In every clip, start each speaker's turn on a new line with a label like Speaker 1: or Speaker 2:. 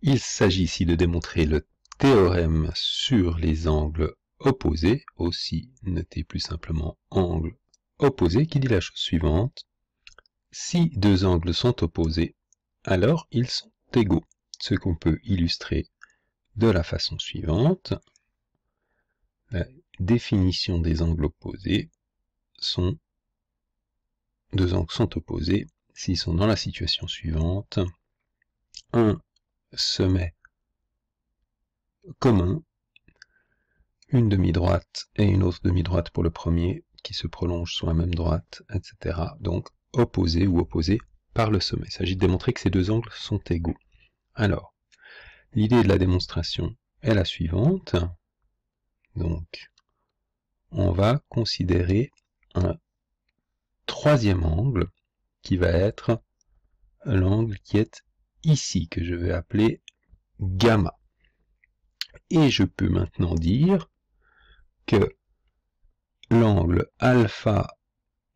Speaker 1: Il s'agit ici de démontrer le théorème sur les angles opposés, aussi noté plus simplement angle opposé, qui dit la chose suivante. Si deux angles sont opposés, alors ils sont égaux, ce qu'on peut illustrer de la façon suivante. La définition des angles opposés sont, deux angles sont opposés s'ils sont dans la situation suivante. Un sommet commun, une demi-droite et une autre demi-droite pour le premier, qui se prolongent sur la même droite, etc. Donc opposés ou opposés par le sommet. Il s'agit de démontrer que ces deux angles sont égaux. Alors, l'idée de la démonstration est la suivante. Donc, on va considérer un troisième angle qui va être l'angle qui est ici, que je vais appeler gamma. Et je peux maintenant dire que l'angle alpha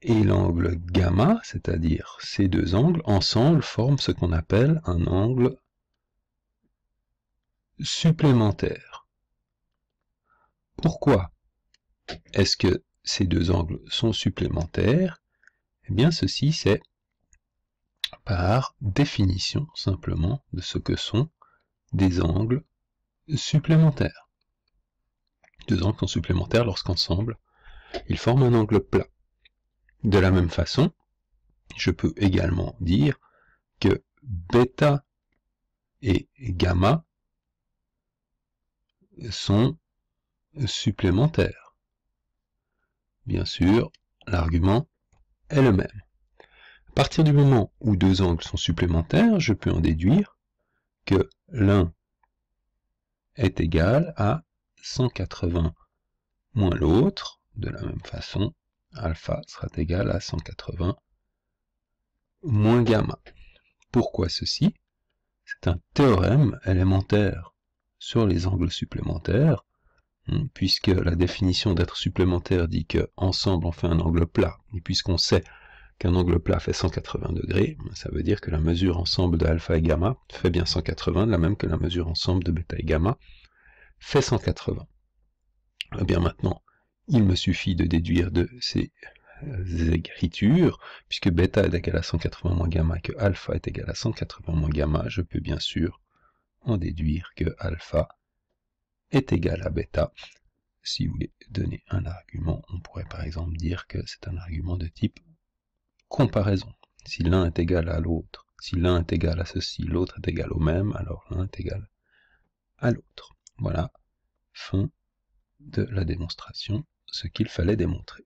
Speaker 1: et l'angle gamma, c'est-à-dire ces deux angles, ensemble forment ce qu'on appelle un angle supplémentaire. Pourquoi est-ce que ces deux angles sont supplémentaires? Eh bien, ceci c'est par définition simplement de ce que sont des angles supplémentaires. Deux angles sont supplémentaires lorsqu'ensemble ils forment un angle plat. De la même façon, je peux également dire que bêta et gamma sont supplémentaires. Bien sûr, l'argument est le même. À partir du moment où deux angles sont supplémentaires, je peux en déduire que l'un est égal à 180 moins l'autre. De la même façon, alpha sera égal à 180 moins gamma. Pourquoi ceci? C'est un théorème élémentaire sur les angles supplémentaires, puisque la définition d'être supplémentaire dit qu'ensemble on fait un angle plat, et puisqu'on sait qu'un angle plat fait 180 degrés, ça veut dire que la mesure ensemble de alpha et gamma fait bien 180, de la même que la mesure ensemble de bêta et gamma fait 180. Eh bien maintenant, il me suffit de déduire de ces écritures, puisque bêta est égal à 180 moins gamma, que alpha est égal à 180 moins gamma, je peux bien sûr en déduire que alpha est égal à bêta. Si vous voulez donner un argument, on pourrait par exemple dire que c'est un argument de type comparaison. Si l'un est égal à l'autre, si l'un est égal à ceci, l'autre est égal au même, alors l'un est égal à l'autre. Voilà, fin de la démonstration, ce qu'il fallait démontrer.